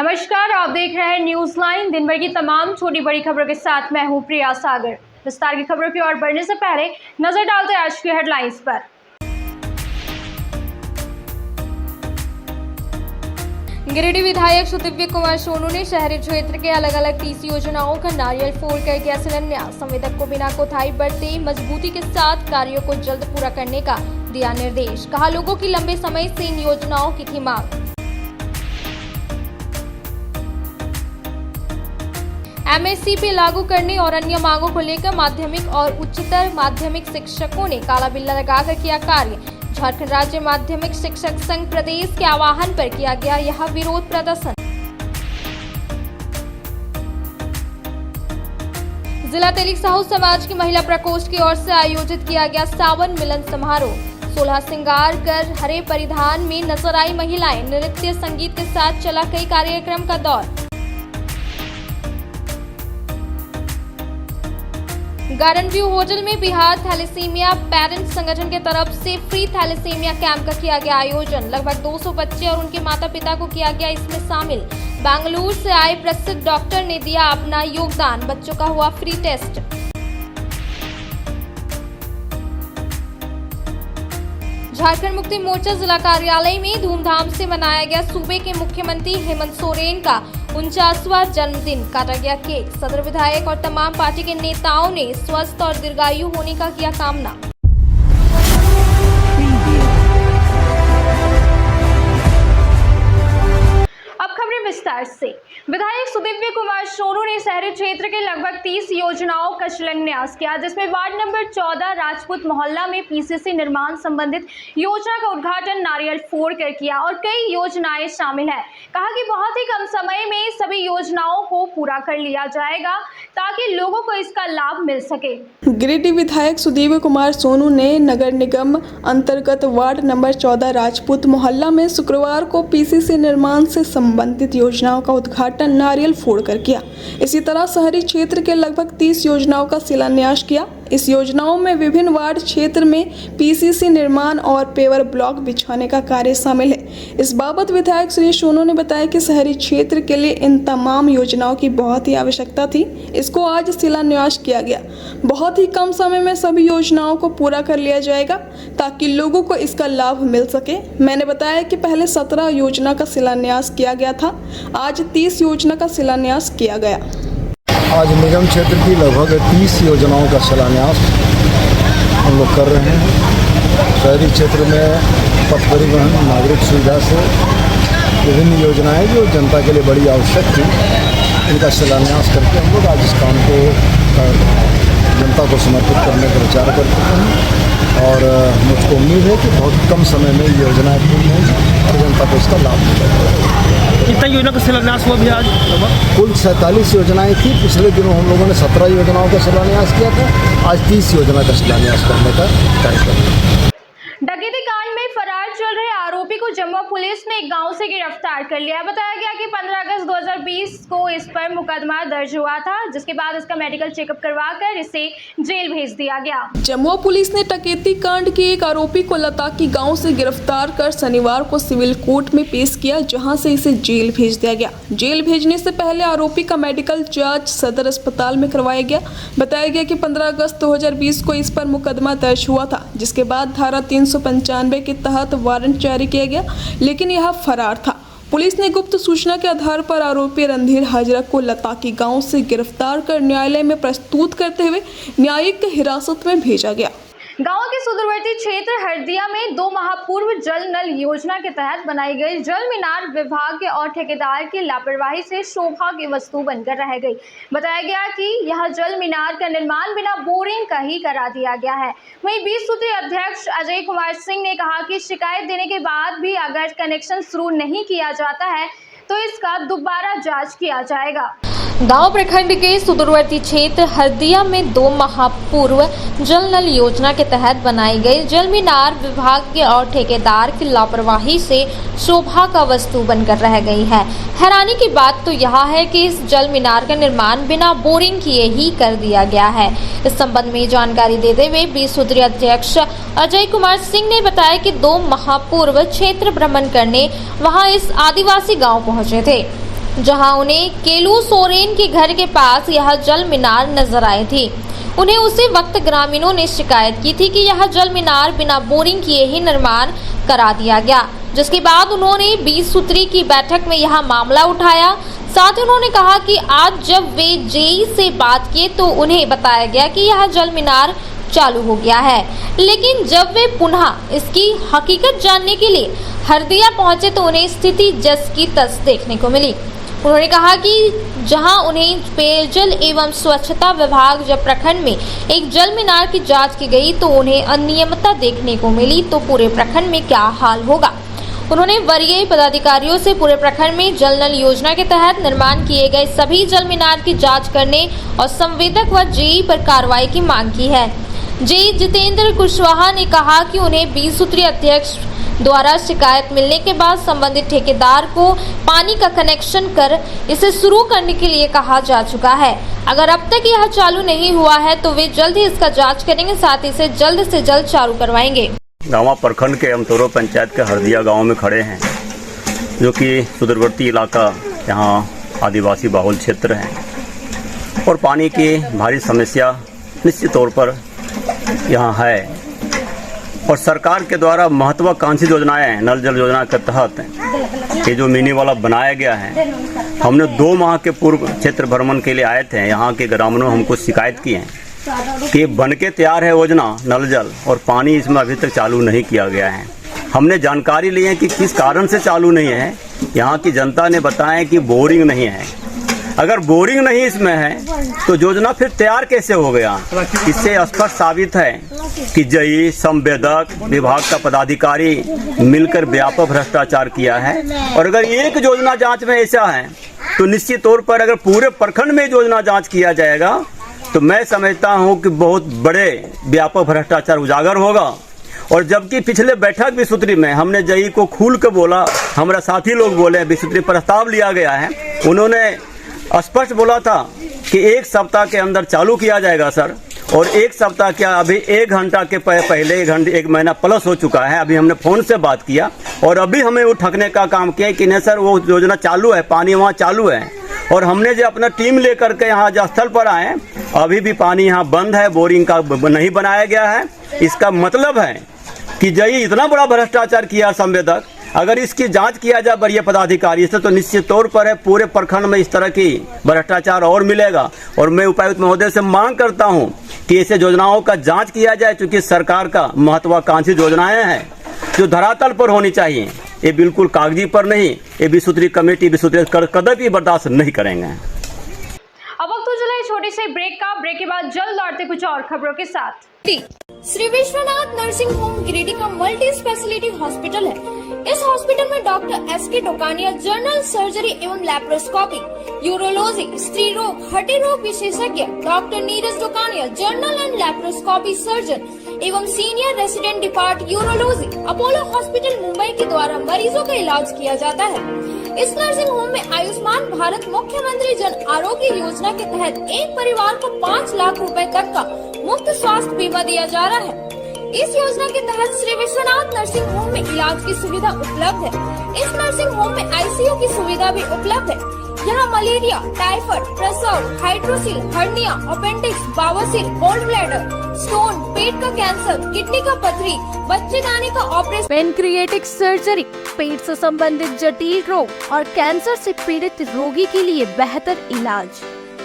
नमस्कार, आप देख रहे हैं न्यूज लाइन। दिन भर की तमाम छोटी बड़ी खबरों के साथ मैं हूं प्रिया सागर। विस्तार की खबरों की ओर बढ़ने से पहले नजर डालते हैं आज की हेडलाइंस पर। गिरिडीह विधायक सुदिव्य कुमार सोनू ने शहरी क्षेत्र के अलग अलग 30 योजनाओं का नारियल फोड़ कर किया शिलान्यास। संवेदक को बिना कोताही बरते मजबूती के साथ कार्यों को जल्द पूरा करने का दिया निर्देश। कहा, लोगों की लंबे समय से इन योजनाओं की थी मांग। एमएससी पे लागू करने और अन्य मांगों को लेकर माध्यमिक और उच्चतर माध्यमिक शिक्षकों ने काला बिल्ला लगाकर किया कार्य। झारखंड राज्य माध्यमिक शिक्षक संघ प्रदेश के आह्वान पर किया गया यह विरोध प्रदर्शन। जिला तेलिक साहू समाज की महिला प्रकोष्ठ की ओर से आयोजित किया गया सावन मिलन समारोह। 16 श्रृंगार कर हरे परिधान में नजर आई महिलाएं। नृत्य संगीत के साथ चला कई कार्यक्रम का दौर। गार्डन व्यू होटल में बिहार थैलेसीमिया पेरेंट्स संगठन के तरफ से फ्री थैलेसीमिया कैंप का किया गया आयोजन। लगभग 200 बच्चे और उनके माता पिता को किया गया इसमें शामिल। बेंगलुरु से आए प्रसिद्ध डॉक्टर ने दिया अपना योगदान। बच्चों का हुआ फ्री टेस्ट। झारखंड मुक्ति मोर्चा जिला कार्यालय में धूमधाम से मनाया गया सूबे के मुख्यमंत्री हेमंत सोरेन का 49वां जन्मदिन। काटा गया केक। सदर विधायक और तमाम पार्टी के नेताओं ने स्वस्थ और दीर्घायु होने का किया कामना। विस्तार से विधायक सुदिव्य कुमार सोनू ने शहरी क्षेत्र के लगभग 30 योजनाओं का शिलान्यास किया, जिसमें वार्ड नंबर 14 राजपूत मोहल्ला में पीसीसी निर्माण संबंधित योजना का उद्घाटन नारियल फोड़ कर किया और कई योजनाएं शामिल है। कहा कि बहुत ही कम समय में सभी योजनाओं को पूरा कर लिया जाएगा ताकि लोगों को इसका लाभ मिल सके। गिरिडीह विधायक सुदिव्य कुमार सोनू ने नगर निगम अंतर्गत वार्ड नंबर 14 राजपूत मोहल्ला में शुक्रवार को पीसीसी निर्माण से संबंधित योजनाओं का उद्घाटन नारियल फोड़कर किया। इसी तरह शहरी क्षेत्र के लगभग 30 योजनाओं का शिलान्यास किया। इस योजनाओं में विभिन्न वार्ड क्षेत्र में पीसीसी निर्माण और पेवर ब्लॉक बिछाने का कार्य शामिल है। इस बाबत विधायक श्री सोनू ने बताया कि शहरी क्षेत्र के लिए इन तमाम योजनाओं की बहुत ही आवश्यकता थी। इसको आज शिलान्यास किया गया। बहुत ही कम समय में सभी योजनाओं को पूरा कर लिया जाएगा ताकि लोगों को इसका लाभ मिल सके। मैंने बताया कि पहले 17 योजना का शिलान्यास किया गया था, आज 30 योजना का शिलान्यास किया गया। आज निगम क्षेत्र की लगभग 30 योजनाओं का शिलान्यास हम लोग कर रहे हैं। शहरी क्षेत्र में पथ परिवहन, नागरिक सुविधा से विभिन्न योजनाएं जो जनता के लिए बड़ी आवश्यक थी, इनका शिलान्यास करके हम लोग आज इस काम को जनता को समर्पित करने का विचार कर चुके हैं और मुझको उम्मीद है कि बहुत कम समय में ये योजनाएं पूरी होंगी और जनता को इसका लाभ मिलेगा। कितना योजना का शिलान्यास हुआ भी आज? कुल 47 योजनाएं थी। पिछले दिनों हम लोगों ने 17 योजनाओं का शिलान्यास किया था। आज 30 योजना का शिलान्यास करने का कार्यक्रम है। डकैती कांड में फरार चल रहे आरोपी को जमुआ पुलिस ने एक गांव से गिरफ्तार कर लिया। बताया गया कि 15 अगस्त 2020 को इस पर मुकदमा दर्ज हुआ था, जिसके बाद इसका मेडिकल चेकअप करवाकर इसे जेल भेज दिया गया। जमुआ पुलिस ने डकैती कांड के एक आरोपी को लताकी गांव से गिरफ्तार कर शनिवार को सिविल कोर्ट में पेश किया, जहां से इसे जेल भेज दिया गया। जेल भेजने से पहले आरोपी का मेडिकल जांच सदर अस्पताल में करवाया गया। बताया गया कि 15 अगस्त 2020 को इस पर मुकदमा दर्ज हुआ था, जिसके बाद धारा 395 के तहत वारंट जारी किया गया, लेकिन यह फरार था। पुलिस ने गुप्त सूचना के आधार पर आरोपी रणधीर हाजरा को लताकी गांव से गिरफ्तार कर न्यायालय में प्रस्तुत करते हुए न्यायिक हिरासत में भेजा गया। गांव के सुदूरवर्ती क्षेत्र हरदिया में 2 माह पूर्व जल नल योजना के तहत बनाई गई जल मीनार विभाग और ठेकेदार की लापरवाही से शोभा की वस्तु बनकर रह गई। बताया गया कि यह जल मीनार का निर्माण बिना बोरिंग का ही करा दिया गया है। वहीं 20 सूत्रीय अध्यक्ष अजय कुमार सिंह ने कहा कि शिकायत देने के बाद भी अगर कनेक्शन शुरू नहीं किया जाता है तो इसका दोबारा जाँच किया जाएगा। गांव प्रखंड के सुदूरवर्ती क्षेत्र हरदिया में 2 माह पूर्व जल नल योजना के तहत बनाई गई जल मीनार विभाग के और ठेकेदार की लापरवाही से शोभा का वस्तु बनकर रह गई है। हैरानी की बात तो यह है कि इस जल मीनार का निर्माण बिना बोरिंग किए ही कर दिया गया है। इस संबंध में जानकारी देते हुए 20 सूत्रीय अध्यक्ष अजय कुमार सिंह ने बताया कि 2 माह पूर्व क्षेत्र भ्रमण करने वहां इस आदिवासी गाँव पहुँचे थे। जहां उन्हें केलू सोरेन के घर के पास यह जल मीनार नजर आए थे। उन्हें उसी वक्त ग्रामीणों ने शिकायत की थी कि यह जल मीनार बिना बोरिंग किए ही निर्माण करा दिया गया, जिसके बाद उन्होंने 20 सूत्री की बैठक में यह मामला उठाया। साथ ही उन्होंने कहा कि आज जब वे जेई से बात किए तो उन्हें बताया गया कि यह जल मीनार चालू हो गया है, लेकिन जब वे पुनः इसकी हकीकत जानने के लिए हरदिया पहुंचे तो उन्हें स्थिति जस की तस देखने को मिली। उन्होंने कहा कि जहां उन्हें पेयजल एवं स्वच्छता विभाग जब प्रखंड में एक जल मीनार की जांच की गई तो उन्हें अनियमितता देखने को मिली, तो पूरे प्रखंड में क्या हाल होगा। उन्होंने वरीय पदाधिकारियों से पूरे प्रखंड में जल नल योजना के तहत निर्माण किए गए सभी जल मीनार की जांच करने और संवेदक व जेई पर कार्रवाई की मांग की है। जेई जितेंद्र कुशवाहा ने कहा कि उन्हें 20 सूत्री अध्यक्ष द्वारा शिकायत मिलने के बाद संबंधित ठेकेदार को पानी का कनेक्शन कर इसे शुरू करने के लिए कहा जा चुका है। अगर अब तक यह चालू नहीं हुआ है तो वे जल्द ही इसका जांच करेंगे, साथ ही इसे जल्द से जल्द चालू करवाएंगे। गाँव प्रखंड के अमतौरो पंचायत के हरदिया गांव में खड़े हैं, जो कि सुदूरवर्ती इलाका, यहाँ आदिवासी बाहुल क्षेत्र है और पानी की भारी समस्या निश्चित तौर पर यहाँ है। और सरकार के द्वारा महत्वाकांक्षी योजनाएं नल जल योजना के तहत ये जो मिनी वाला बनाया गया है, हमने 2 माह के पूर्व क्षेत्र भ्रमण के लिए आए थे। यहाँ के ग्रामीणों हमको शिकायत की है कि बन के तैयार है योजना नल जल और पानी इसमें अभी तक चालू नहीं किया गया है। हमने जानकारी ली है कि किस कारण से चालू नहीं है। यहाँ की जनता ने बताया कि बोरिंग नहीं है। अगर बोरिंग नहीं इसमें है तो योजना फिर तैयार कैसे हो गया। इससे स्पष्ट साबित है कि जेई, संवेदक, विभाग का पदाधिकारी मिलकर व्यापक भ्रष्टाचार किया है। और अगर एक योजना जांच में ऐसा है तो निश्चित तौर पर अगर पूरे प्रखंड में योजना जांच किया जाएगा तो मैं समझता हूं कि बहुत बड़े व्यापक भ्रष्टाचार उजागर होगा। और जबकि पिछले बैठक विसूत्री में हमने जेई को खुल के बोला, हमारा साथी लोग बोले, विसूत्री प्रस्ताव लिया गया है, उन्होंने स्पष्ट बोला था कि 1 सप्ताह के अंदर चालू किया जाएगा सर। और 1 सप्ताह क्या, अभी 1 घंटा के पहले 1 महीना प्लस हो चुका है। अभी हमने फोन से बात किया और अभी हमें वो ठगने का काम किया कि नहीं सर वो योजना चालू है, पानी वहाँ चालू है। और हमने जो अपना टीम लेकर के यहाँ स्थल पर आए, अभी भी पानी यहाँ बंद है, बोरिंग का नहीं बनाया गया है। इसका मतलब है कि जेई इतना बड़ा भ्रष्टाचार किया संवेदक। अगर इसकी जांच किया जाए वरीय पदाधिकारी से तो निश्चित तौर पर है पूरे प्रखंड में इस तरह की भ्रष्टाचार और मिलेगा। और मैं उपायुक्त महोदय से मांग करता हूं कि ऐसे योजनाओं का जांच किया जाए, क्योंकि सरकार का महत्वाकांक्षी योजनाएं हैं जो धरातल पर होनी चाहिए। ये बिल्कुल कागजी पर नहीं। ये विसूत्री कमेटी विसूत्री कदम बर्दाश्त नहीं करेंगे। अब वक्त हो चला है छोटे से ब्रेक का। ब्रेक के बाद जल्द लौटते कुछ और खबरों के साथ। श्री विश्वनाथ नर्सिंग होम गिरिडीह का मल्टी स्पेशलिटी हॉस्पिटल है। इस हॉस्पिटल में doctor S K Tokania general surgery एवं लैप्रोस्कोपी, यूरोलॉजी, स्त्री रोग, हड्डी रोग विशेषज्ञ, doctor Neeraj Tokania general and laparoscopy surgeon एवं senior resident department urology, Apollo hospital Mumbai के द्वारा मरीजों का इलाज किया जाता है। इस नर्सिंग होम में आयुष्मान भारत मुख्यमंत्री जन आरोग्य योजना के तहत एक परिवार को 5 लाख रुपए तक का मुफ्त स्वास्थ्य बीमा दिया जा रहा है। इस योजना के तहत श्री विश्वनाथ नर्सिंग होम में इलाज की सुविधा उपलब्ध है। इस नर्सिंग होम में आईसीयू की सुविधा भी उपलब्ध है। यहाँ मलेरिया, टाइफाइड, प्रसव, हाइड्रोसिल, हर्निया, अपेंडिक्स, बवासीर, गोल्ड ब्लैडर, स्टोन, पेट का कैंसर, किडनी का पथरी, बच्चेदानी का ऑपरेशन, पेनक्रिएटिक सर्जरी, पेट से संबंधित जटिल रोग और कैंसर से पीड़ित रोगी के लिए बेहतर इलाज।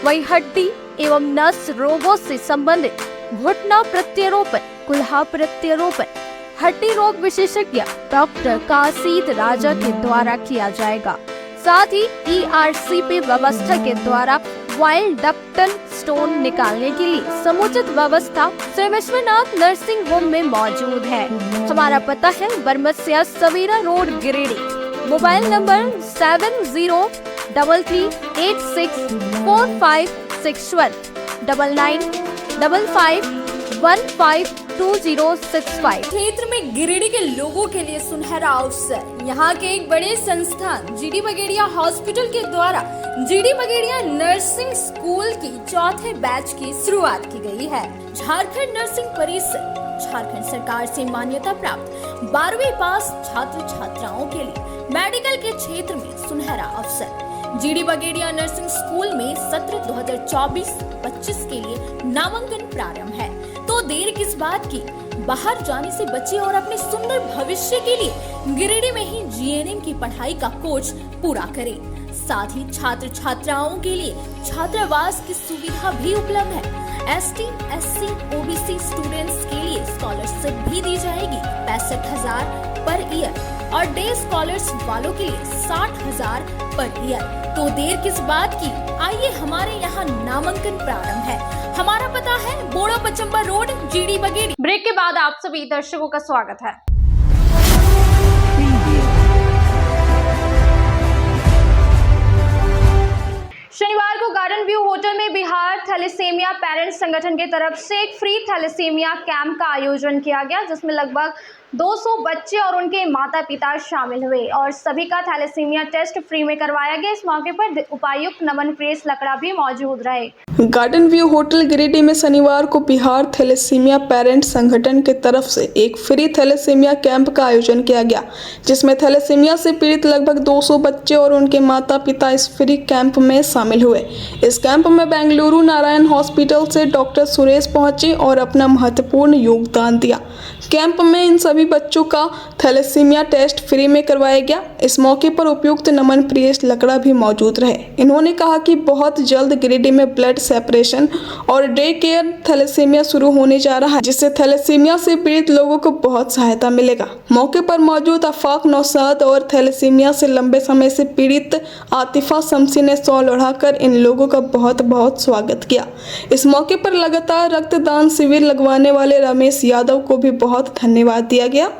वही हड्डी एवं नस रोगों से संबंधित घुटना प्रत्यारोपण, कुल्हा प्रत्यारोपण, हड्डी रोग विशेषज्ञ डॉक्टर काशीद राजा के द्वारा किया जाएगा। साथ ही ERCP व्यवस्था के द्वारा वाइल्ड डक्टल स्टोन निकालने के लिए समुचित व्यवस्था श्री विश्वनाथ नर्सिंग होम में मौजूद है। हमारा पता है Barmasia Savera road Giridih. Mobile number 7086464561 9955152065। क्षेत्र में गिरिडीह के लोगों के लिए सुनहरा अवसर। यहाँ के एक बड़े संस्थान जीडी बगेड़िया हॉस्पिटल के द्वारा जीडी बगेड़िया नर्सिंग स्कूल की 4थे बैच की शुरुआत की गई है। झारखंड नर्सिंग परिषद झारखंड सरकार से मान्यता प्राप्त 12वीं पास छात्र छात्राओं के लिए मेडिकल के क्षेत्र में सुनहरा अवसर। जीडी बगेड़िया नर्सिंग स्कूल में सत्र 2024-25 के लिए नामांकन प्रारंभ है, तो देर किस बात की। बाहर जाने से बचे और अपने सुंदर भविष्य के लिए गिरिडीह में ही जीएनएम की पढ़ाई का कोर्स पूरा करें। साथ ही छात्र छात्राओं के लिए छात्रावास की सुविधा भी उपलब्ध है। एसटी, एससी, ओबीसी स्टूडेंट्स के लिए स्कॉलरशिप भी दी जाएगी 65,000 पर ईयर और डे स्कॉलर्स वालों के लिए 60,000 पर ईयर। तो देर किस बात की, आइए हमारे यहाँ नामांकन प्रारंभ है। हमारा पता है बोड़ा पचम्बा रोड, जीडी बगेड़ी। ब्रेक के बाद आप सभी दर्शकों का स्वागत है। शनिवार को गार्डन व्यू होटल में बिहार थैलेसीमिया पेरेंट्स संगठन की तरफ से एक फ्री थैलेसीमिया कैंप का आयोजन किया गया, जिसमें लगभग 200 बच्चे और उनके माता पिता शामिल हुए और सभी का थैलेसीमिया टेस्ट फ्री में करवाया गया। इस मौके पर उपायुक्त नमन प्रेस लकड़ा भी मौजूद रहे। गार्डन व्यू होटल गिरिडीह में शनिवार को बिहार थैलेसीमिया पेरेंट्स संगठन की तरफ से एक फ्री थैलेसीमिया कैंप का आयोजन किया गया, जिसमें थैलेसीमिया से पीड़ित लगभग 200 बच्चे और उनके माता पिता इस फ्री कैंप में शामिल हुए। इस कैंप में बेंगलुरु नारायण हॉस्पिटल से डॉक्टर सुरेश पहुंचे और अपना महत्वपूर्ण योगदान दिया। कैंप में इन सभी बच्चों का थैलेसीमिया टेस्ट फ्री में करवाया गया। इस मौके पर उपायुक्त नमन प्रेस लकड़ा भी मौजूद रहे। इन्होंने कहा कि बहुत जल्द गिरिडीह में ब्लड सेपरेशन और डे केयर थैलेसीमिया शुरू होने जा रहा है, जिससे थैलेसीमिया से पीड़ित लोगों को बहुत सहायता मिलेगा। मौके पर मौजूद आफाक नौशाद और थैलेसीमिया से लंबे समय से पीड़ित आतिफा शमसी ने शॉल ओढ़ाकर इन लोगों का बहुत बहुत स्वागत किया। इस मौके पर लगातार रक्तदान शिविर लगवाने वाले रमेश यादव को भी बहुत धन्यवाद दिया गया।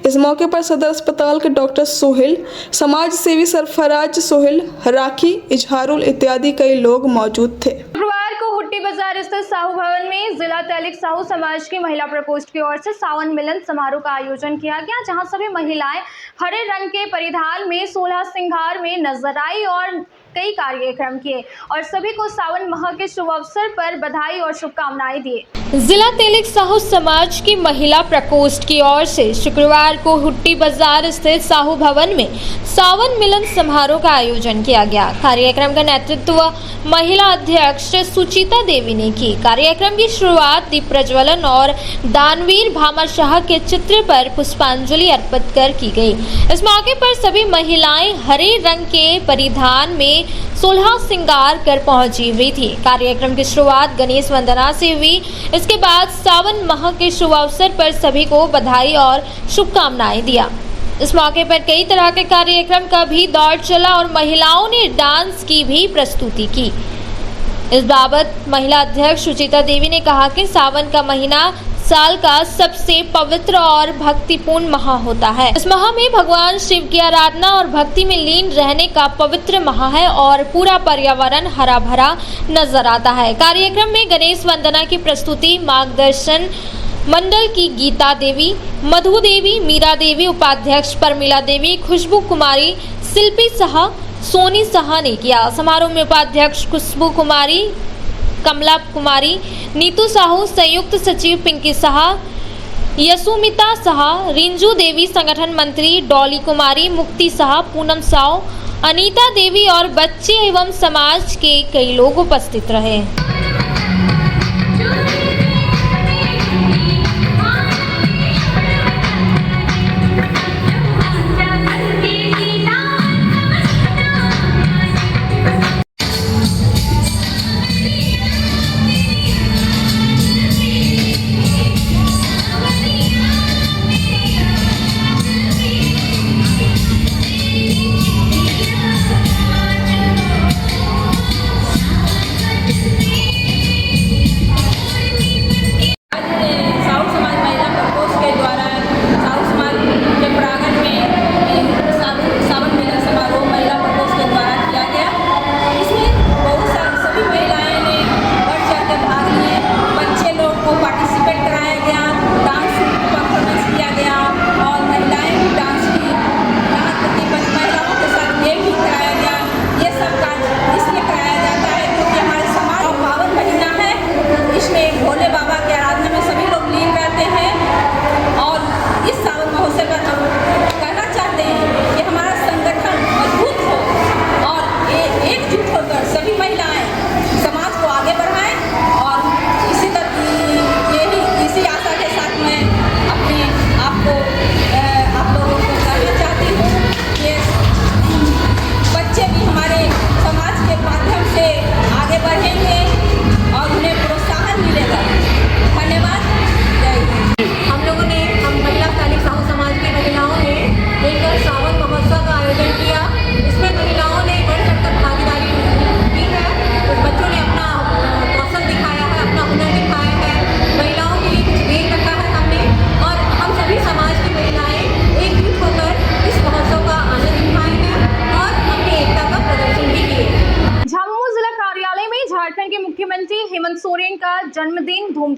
इस मौके पर सदर अस्पताल के डॉक्टर सोहेल, समाज सेवी सरफराज सोहेल, राखी, इजहारुल इत्यादि कई लोग मौजूद थे। शुक्रवार को हुट्टी बाजार स्थित साहू भवन में जिला तैलिक साहू समाज की महिला प्रकोष्ठ की ओर से सावन मिलन समारोह का आयोजन किया गया, जहां सभी महिलाएं हरे रंग के परिधान में 16 श्रृंगार में नजर आई और कई कार्यक्रम किए और सभी को सावन माह के शुभ अवसर पर बधाई और शुभकामनाएं दिए। जिला तैलिक साहू समाज की महिला प्रकोष्ठ की ओर से शुक्रवार को हुट्टी बाजार स्थित साहू भवन में सावन मिलन समारोह का आयोजन किया गया। कार्यक्रम का नेतृत्व महिला अध्यक्ष सुचिता देवी ने की। कार्यक्रम की शुरुआत दीप प्रज्वलन और दानवीर भामा शाह के चित्र पर पुष्पांजलि अर्पित कर की गई। इस मौके पर सभी महिलाएं हरे रंग के परिधान में 16 श्रृंगार कर पहुंची हुई थी। कार्यक्रम की शुरुआत गणेश वंदना से हुई। इसके बाद सावन माह के शुभ अवसर पर सभी को बधाई और शुभकामनाएं दिया। इस मौके पर कई तरह के कार्यक्रम का भी दौर चला और महिलाओं ने डांस की भी प्रस्तुति की। इस बाबत महिला अध्यक्ष सुचिता देवी ने कहा कि सावन का महीना साल का सबसे पवित्र और भक्तिपूर्ण माह होता है। इस माह में भगवान शिव की आराधना और भक्ति में लीन रहने का पवित्र माह है और पूरा पर्यावरण हरा भरा नजर आता है। कार्यक्रम में गणेश वंदना की प्रस्तुति मार्गदर्शन मंडल की गीता देवी, मधु देवी, मीरा देवी, उपाध्यक्ष परमिला देवी, खुशबू कुमारी, शिल्पी साहा, सोनी साहा ने किया। समारोह में उपाध्यक्ष खुशबू कुमारी, कमला कुमारी, नीतू साहू, संयुक्त सचिव पिंकी साहा, यशुमिता साहा, रिंजू देवी, संगठन मंत्री डॉली कुमारी, मुक्ति साहा, पूनम साहू, अनीता देवी और बच्चे एवं समाज के कई लोग उपस्थित रहे।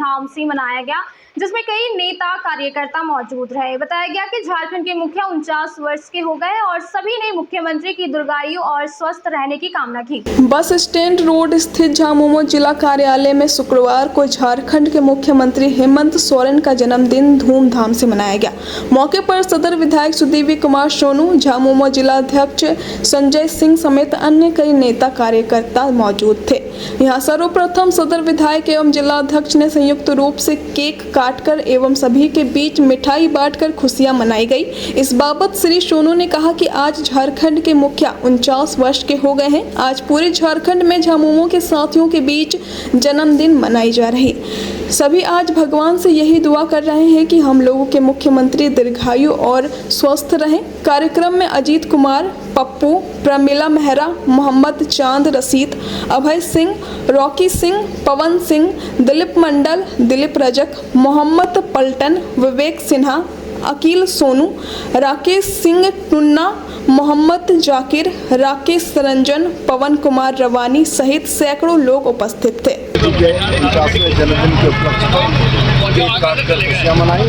धूमधाम से मनाया गया, जिसमें कई नेता कार्यकर्ता मौजूद रहे। बताया गया कि झारखंड के मुखिया 49 वर्ष के हो गए और सभी ने मुख्यमंत्री की दीर्घायु और स्वस्थ रहने की कामना की। बस स्टैंड रोड स्थित झामुमो जिला कार्यालय में शुक्रवार को झारखंड के मुख्यमंत्री हेमंत सोरेन का जन्मदिन धूमधाम से मनाया गया। मौके पर सदर विधायक सुदीवी कुमार सोनू, झामुमो जिलाध्यक्ष संजय सिंह समेत अन्य कई नेता कार्यकर्ता मौजूद थे। यहाँ सर्वप्रथम सदर विधायक एवं जिलाध्यक्ष ने संयुक्त रूप से केक काटकर एवं सभी के बीच मिठाई बांटकर खुशियां मनाई गई। इस बाबत श्री सोनू ने कहा कि आज झारखंड के मुखिया 49 वर्ष के हो गए हैं। आज पूरे झारखंड में झामुमो के साथियों के बीच जन्मदिन मनाई जा रही। सभी आज भगवान से यही दुआ कर रहे हैं कि हम लोगों के मुख्यमंत्री दीर्घायु और स्वस्थ रहें। कार्यक्रम में अजीत कुमार, पप्पू, प्रमिला मेहरा, मोहम्मद चांद रशीद, अभय सिंह, रॉकी सिंह, पवन सिंह, दिलीप मंडल, दिलीप रजक, मोहम्मद पलटन, विवेक सिन्हा, अकील सोनू, राकेश सिंह टुन्ना, मोहम्मद जाकिर, राकेश रंजन, पवन कुमार रवानी सहित सैकड़ों लोग उपस्थित थे। 49वें जन्मदिन के उपलक्ष्य पर केक काटकर खुशियां मनाई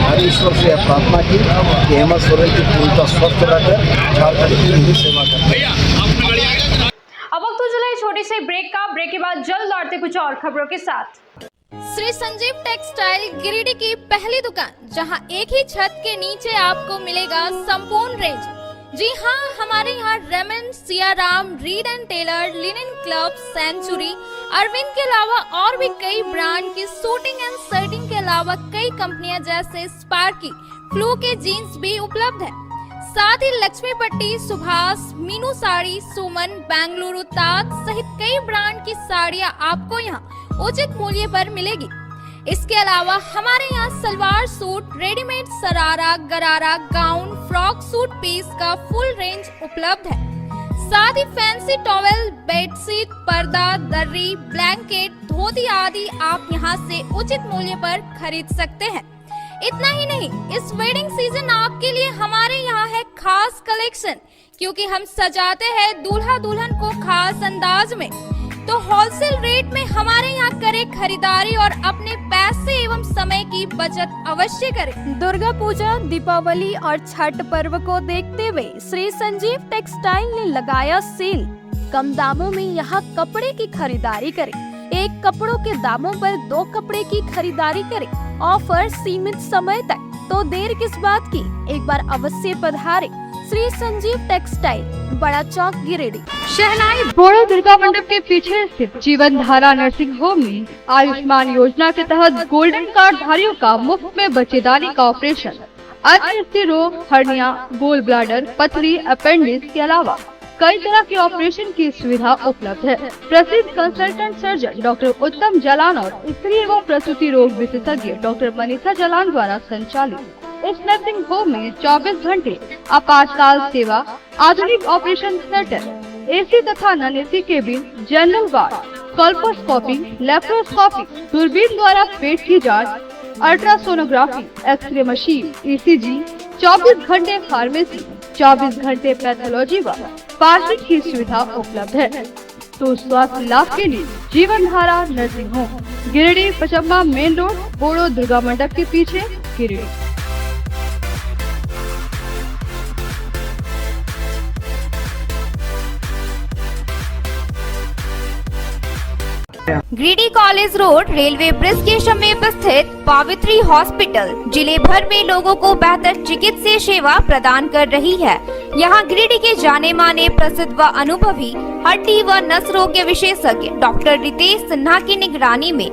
और ईश्वर से प्रार्थना की कि हेमंत सोरेन की पूर्णतः स्वस्थ रहकर झारखंड की यही सेवा करते हैं। अब वक्त हो चला है छोटी सी ब्रेक का। ब्रेक के बाद जल्द लौटते कुछ और खबरों के साथ। श्री संजीव टेक्सटाइल गिरिडीह की पहली दुकान, जहां एक ही छत के नीचे आपको मिलेगा संपूर्ण रेंज। जी हाँ, हमारे यहाँ Raymond, Siyaram, Reid and Taylor, Linen Club, Century, Arvind के अलावा और भी कई ब्रांड की सूटिंग एंड शर्टिंग के अलावा कई कंपनियां जैसे स्पार्की, फ्लू के जीन्स भी उपलब्ध है। साथ ही लक्ष्मी पट्टी, सुभाष, मीनू साड़ी, सुमन, बेंगलुरु ताज सहित कई ब्रांड की साड़ियां आपको यहाँ उचित मूल्य पर मिलेगी। इसके अलावा हमारे यहाँ सलवार सूट, रेडीमेड सरारा, गरारा, गाउन, फ्रॉक सूट पीस का फुल रेंज उपलब्ध है। साथ ही फैंसी टॉवेल, बेडशीट, पर्दा, दर्री, ब्लैंकेट, धोती आदि आप यहाँ से उचित मूल्य पर खरीद सकते हैं। इतना ही नहीं, इस वेडिंग सीजन आपके लिए हमारे यहाँ है खास कलेक्शन, क्योंकि हम सजाते हैं दूल्हा दुल्हन को खास अंदाज में। तो होलसेल रेट में हमारे यहाँ करें खरीदारी और अपने पैसे एवं समय की बचत अवश्य करें। दुर्गा पूजा, दीपावली और छठ पर्व को देखते हुए श्री संजीव टेक्सटाइल ने लगाया सेल। कम दामों में यहाँ कपड़े की खरीदारी करें। एक कपड़ों के दामों पर 2 कपड़े की खरीदारी करें। ऑफर सीमित समय तक, तो देर किस बात की, एक बार अवश्य पधारें। श्री संजीव टेक्सटाइल, बड़ा चौक, गिरिडीह। शहनाई बोड़ो दुर्गा मंडप के पीछे स्थित जीवन धारा नर्सिंग होम में आयुष्मान योजना के तहत गोल्डन कार्ड धारियों का मुफ्त में बच्चेदानी का ऑपरेशन, अन्य स्त्री रोग, हर्निया, गोल ब्लाडर, पथरी, अपेंडिक्स के अलावा कई तरह के ऑपरेशन की सुविधा उपलब्ध है। प्रसिद्ध कंसल्टेंट सर्जन डॉक्टर उत्तम जलान और स्त्री एवं प्रसूति रोग विशेषज्ञ डॉक्टर मनीषा जलान द्वारा संचालित इस नर्सिंग होम में 24 घंटे आपातकाल सेवा, आधुनिक ऑपरेशन थिएटर, एसी तथा non AC cabin, general ward, colposcopy, laparoscopy, दूरबीन द्वारा पेट की जांच, अल्ट्रासोनोग्राफी, एक्सरे मशीन, ईसीजी, 24 घंटे फार्मेसी, 24 घंटे पैथोलॉजी व पार्किंग की सुविधा उपलब्ध है। तो स्वास्थ्य लाभ के लिए Jeevan Dhara nursing home, Giridih, Pachamba main road, Bodo Durga मंडप के पीछे, Giridih. Giridih college road railway bridge के समीप स्थित पावित्री हॉस्पिटल जिले भर में लोगों को बेहतर चिकित्सीय सेवा प्रदान कर रही है। यहाँ गिरिडीह के जाने माने, प्रसिद्ध व अनुभवी हड्डी व नस रोग के विशेषज्ञ डॉक्टर रितेश सिन्हा की निगरानी में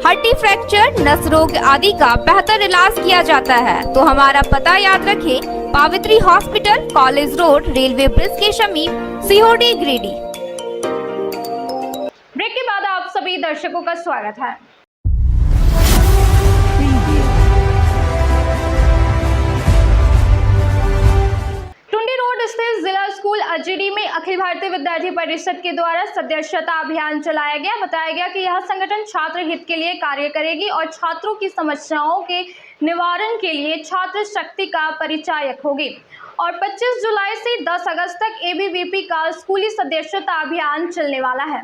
हड्डी फ्रैक्चर, नस रोग आदि का बेहतर इलाज किया जाता है। तो हमारा पता याद रखें, Pavitri hospital, college road, railway bridge के समीप, सीहोडी, गिरिडीह। ब्रेक के बाद आप सभी दर्शकों का स्वागत है। टुंडी रोड स्थित जिला स्कूल अजीडी में अखिल भारतीय विद्यार्थी परिषद के द्वारा सदस्यता अभियान चलाया गया। बताया गया कि यह संगठन छात्र हित के लिए कार्य करेगी और छात्रों की समस्याओं के निवारण के लिए छात्र शक्ति का परिचायक होगी। और 25 जुलाई से 10 अगस्त तक एबीवीपी का स्कूली सदस्यता अभियान चलने वाला है।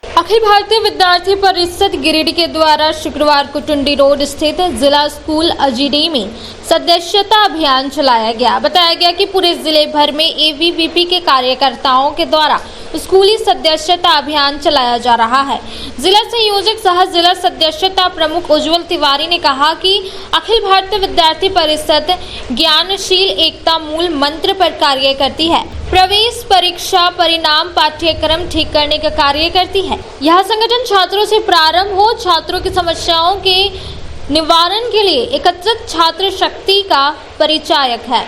अखिल भारतीय विद्यार्थी परिषद गिरिडीह के द्वारा शुक्रवार को टुंडी रोड स्थित जिला स्कूल अजीडी में सदस्यता अभियान चलाया गया। बताया गया कि पूरे जिले भर में एबीवीपी के कार्यकर्ताओं के द्वारा स्कूली सदस्यता अभियान चलाया जा रहा है। जिला संयोजक सह जिला सदस्यता प्रमुख उज्जवल तिवारी ने कहा कि अखिल भारतीय विद्यार्थी परिषद ज्ञानशील एकता मूल मंत्र पर कार्य करती है। प्रवेश परीक्षा परिणाम पाठ्यक्रम ठीक करने का कार्य करती है। यह संगठन छात्रों से प्रारंभ हो छात्रों की समस्याओं के निवारण के लिए एकत्रित छात्र शक्ति का परिचायक है।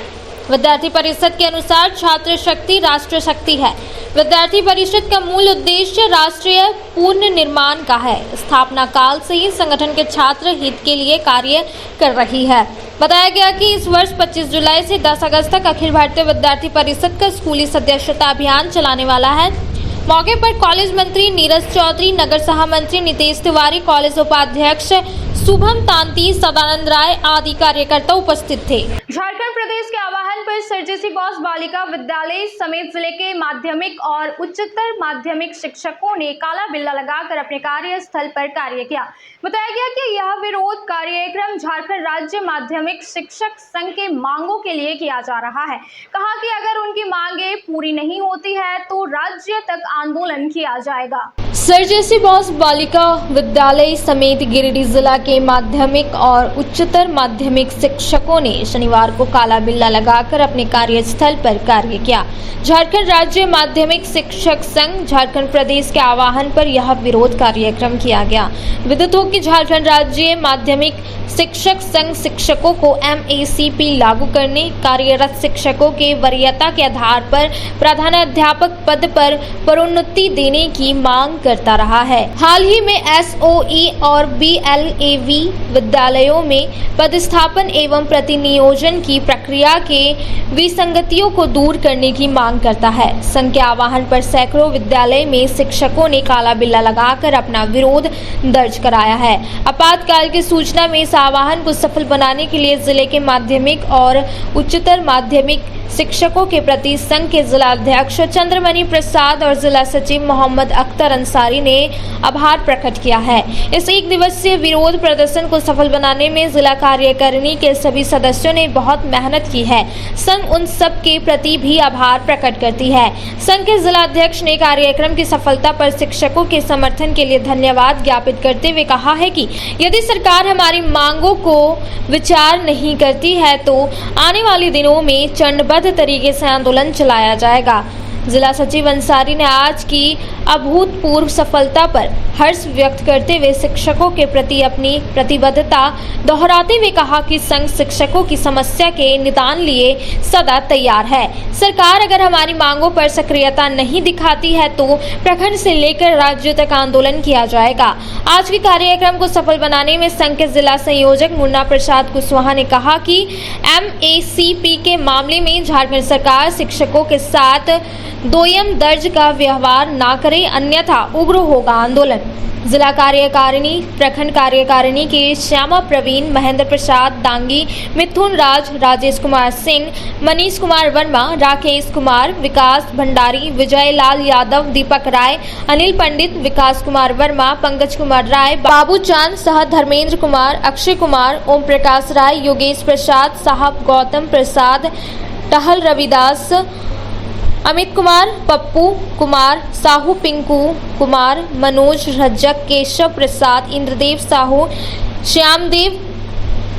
विद्यार्थी परिषद के अनुसार छात्र शक्ति राष्ट्र शक्ति है। विद्यार्थी परिषद का मूल उद्देश्य राष्ट्रीय पूर्ण निर्माण का है। स्थापना काल से ही संगठन के छात्र हित के लिए कार्य कर रही है। बताया गया कि इस वर्ष 25 जुलाई से 10 अगस्त तक अखिल भारतीय विद्यार्थी परिषद का स्कूली सदस्यता अभियान चलाने वाला है। मौके पर कॉलेज मंत्री नीरज चौधरी, नगर सह मंत्री नितेश तिवारी, कॉलेज उपाध्यक्ष शुभम तांती, सदानंद राय आदि कार्यकर्ता उपस्थित थे। झारखंड प्रदेश के आह्वान पर सर जेसी बॉस बालिका विद्यालय समेत जिले के माध्यमिक और उच्चतर माध्यमिक शिक्षकों ने काला बिल्ला लगाकर अपने कार्यस्थल पर कार्य किया। बताया गया कि यह विरोध कार्यक्रम झारखंड राज्य माध्यमिक शिक्षक संघ के मांगों के लिए किया जा रहा है। कहा कि अगर उनकी मांगे पूरी नहीं होती है तो राज्य तक आंदोलन किया जाएगा। सर जेसी बॉस बालिका विद्यालय समेत गिरिडीह जिला के माध्यमिक और उच्चतर माध्यमिक शिक्षकों ने शनिवार को काला बिल्ला लगाकर अपने कार्यस्थल पर कार्य किया। झारखंड राज्य माध्यमिक शिक्षक संघ झारखंड प्रदेश के आह्वान पर यह विरोध कार्यक्रम किया गया। विदित हो कि झारखंड राज्य माध्यमिक शिक्षक संघ शिक्षकों को MACP लागू करने, कार्यरत शिक्षकों के वरीयता के आधार पर प्रधानाध्यापक पद पर पदोन्नति देने की मांग करता रहा है। हाल ही में SOE और BLAV विद्यालयों में पदस्थापन एवं प्रतिनियोजन की प्रक्रिया के विसंगतियों को दूर करने की मांग करता है। संघ के आह्वान पर सैकड़ों विद्यालय में शिक्षकों ने काला बिल्ला लगाकर अपना विरोध दर्ज कराया है। आपातकाल की सूचना में इस आह्वान को सफल बनाने के लिए जिले के माध्यमिक और उच्चतर माध्यमिक शिक्षकों के प्रति संघ के जिला अध्यक्ष चंद्रमणि प्रसाद और जिला सचिव मोहम्मद अख्तर अंसारी ने आभार प्रकट किया है। इस एक दिवसीय विरोध प्रदर्शन को सफल बनाने में जिला कार्यकारिणी के सभी सदस्यों ने बहुत मेहनत की है। संघ उन सब के प्रति भी आभार प्रकट करती है। संघ के जिला अध्यक्ष ने कार्यक्रम की सफलता पर शिक्षकों के समर्थन के लिए धन्यवाद ज्ञापित करते हुए कहा है कि यदि सरकार हमारी मांगों को विचार नहीं करती है तो आने वाले दिनों में चरणबद्ध तरीके से आंदोलन चलाया जाएगा। जिला सचिव अंसारी ने आज की अभूतपूर्व सफलता पर हर्ष व्यक्त करते हुए शिक्षकों के प्रति अपनी प्रतिबद्धता दोहराते हुए कहा कि संघ शिक्षकों की समस्या के निदान लिए सदा तैयार है। सरकार अगर हमारी मांगों पर सक्रियता नहीं दिखाती है तो प्रखंड से लेकर राज्य तक आंदोलन किया जाएगा। आज के कार्यक्रम को सफल बनाने में संघ के जिला संयोजक मुन्ना प्रसाद कुशवाहा ने कहा कि MACP के मामले में झारखंड सरकार शिक्षकों के साथ दोयम दर्ज का व्यवहार ना करे, अन्यथा उग्र होगा आंदोलन। जिला कार्यकारिणी, प्रखंड कार्यकारिणी के श्यामा प्रवीण, महेंद्र प्रसाद दांगी, मिथुन राज, राजेश कुमार सिंह, मनीष कुमार वर्मा, राकेश कुमार, विकास भंडारी, विजय लाल यादव, दीपक राय, अनिल पंडित, विकास कुमार वर्मा, पंकज कुमार राय, बाबू चांद सह धर्मेंद्र कुमार, अक्षय कुमार, ओम प्रकाश राय, योगेश प्रसाद साहब, गौतम प्रसाद, टहल रविदास, अमित कुमार, पप्पू कुमार, साहू पिंकू कुमार, मनोज रज्जक, केशव प्रसाद, इंद्रदेव साहू, श्यामदेव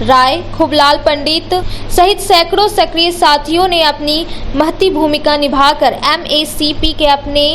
राय, खुबलाल पंडित सहित सैकड़ों सक्रिय साथियों ने अपनी महती भूमिका निभाकर MACP के अपने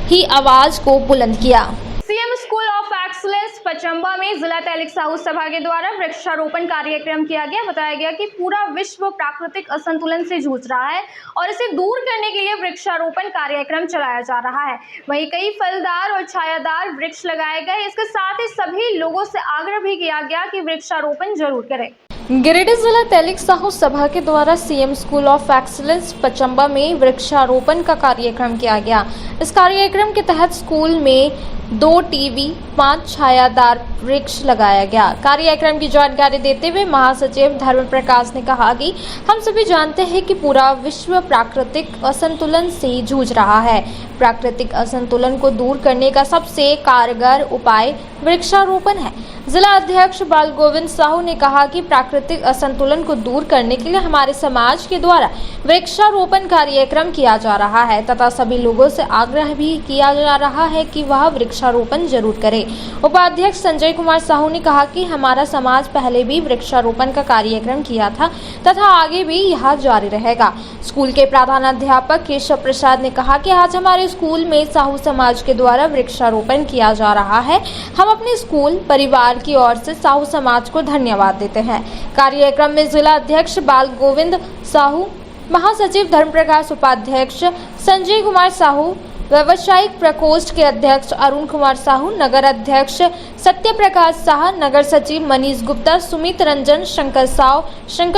ही आवाज को बुलंद किया। CM school of excellence Pachamba में जिला तैलिक साहू सभा के द्वारा वृक्षारोपण कार्यक्रम किया गया। बताया गया कि पूरा विश्व प्राकृतिक असंतुलन से जूझ रहा है और इसे दूर करने के लिए वृक्षारोपण कार्यक्रम चलाया जा रहा है। वहीं कई फलदार और छायादार वृक्ष लगाए गए। इसके साथ ही सभी लोगों से आग्रह भी किया गया कि वृक्षारोपण जरूर करें। गिरिडीह जिला तैलिक साहू सभा के द्वारा CM school of excellence Pachamba में वृक्षारोपण का कार्यक्रम किया गया। इस कार्यक्रम के तहत स्कूल में 2 टीवी 5 छायादार वृक्ष लगाया गया। कार्यक्रम की जानकारी देते हुए महासचिव धर्म प्रकाश ने कहा कि हम सभी जानते हैं कि पूरा विश्व प्राकृतिक असंतुलन से जूझ रहा है। प्राकृतिक असंतुलन को दूर करने का सबसे कारगर उपाय वृक्षारोपण है। जिला अध्यक्ष बाल गोविंद साहू ने कहा कि प्राकृतिक असंतुलन को दूर करने के लिए हमारे समाज के द्वारा वृक्षारोपण कार्यक्रम किया जा रहा है तथा सभी लोगों से आग्रह भी किया जा रहा है कि वह वृक्षारोपण जरूर करें। उपाध्यक्ष संजय कुमार साहू ने कहा कि हमारा समाज पहले भी वृक्षारोपण का कार्यक्रम किया था तथा आगे भी यह जारी रहेगा। स्कूल के प्रधानाध्यापक केशव प्रसाद ने कहा कि आज हमारे स्कूल में साहू समाज के द्वारा वृक्षारोपण किया जा रहा है। हम अपने स्कूल परिवार की ओर से साहू समाज को धन्यवाद देते हैं। कार्यक्रम में जिला अध्यक्ष बाल गोविंद साहू, महासचिव धर्म प्रकाश, उपाध्यक्ष संजय कुमार साहू, व्यवसायिक प्रकोष्ठ के अध्यक्ष अरुण कुमार साहू, नगर अध्यक्ष सत्य प्रकाश साह, नगर सचिव मनीष गुप्ता, सुमित रंजन, शंकर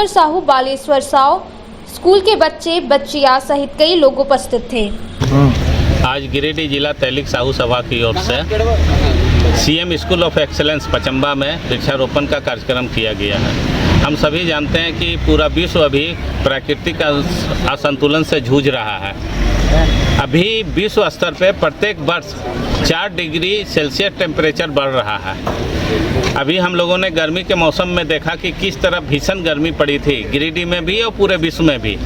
साहू, बालेश्वर साहू, स्कूल के बच्चे बच्चियां सहित कई लोग उपस्थित थे। आज गिरिडीह जिला तैलिक साहू सभा की ओर से CM school of excellence Pachamba में वृक्षारोपण का कार्यक्रम किया गया है। हम सभी जानते हैं कि पूरा विश्व अभी प्राकृतिक असंतुलन से जूझ रहा है। अभी विश्व स्तर पे प्रत्येक वर्ष 4 डिग्री सेल्सियस टेम्परेचर बढ़ रहा है। अभी हम लोगों ने गर्मी के मौसम में देखा कि किस तरह भीषण गर्मी पड़ी थी गिरिडीह में भी और पूरे विश्व में भी।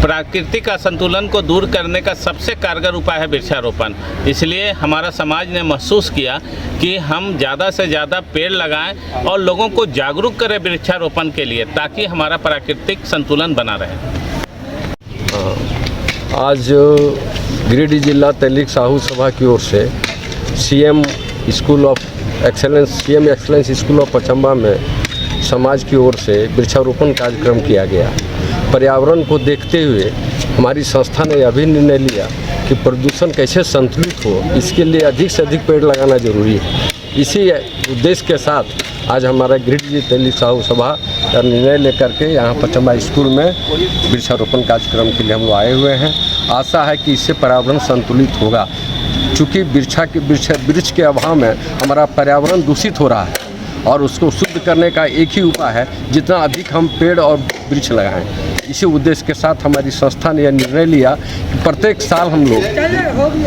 प्राकृतिक असंतुलन को दूर करने का सबसे कारगर उपाय है वृक्षारोपण। इसलिए हमारा समाज ने महसूस किया कि हम ज़्यादा से ज़्यादा पेड़ लगाएं और लोगों को जागरूक करें वृक्षारोपण के लिए, ताकि हमारा प्राकृतिक संतुलन बना रहे। आज गिरिडीह जिला तैलिक साहू सभा की ओर से CM excellence school of Pachamba में समाज की ओर से वृक्षारोपण कार्यक्रम किया गया। पर्यावरण को देखते हुए हमारी संस्था ने यह भी निर्णय लिया कि प्रदूषण कैसे संतुलित हो, इसके लिए अधिक से अधिक पेड़ लगाना जरूरी है। इसी उद्देश्य के साथ आज हमारा गिरिडीह तैलिक साहू सभा का निर्णय लेकर के यहाँ पचम्बा स्कूल में वृक्षारोपण कार्यक्रम के लिए हम लोग आए हुए हैं। आशा है कि इससे पर्यावरण संतुलित होगा, चूँकि वृक्ष के अभाव में हमारा पर्यावरण दूषित हो रहा है और उसको शुद्ध करने का एक ही उपाय है, जितना अधिक हम पेड़ और वृक्ष लगाएं। इसी उद्देश्य के साथ हमारी संस्था ने यह निर्णय लिया कि प्रत्येक साल हम लोग,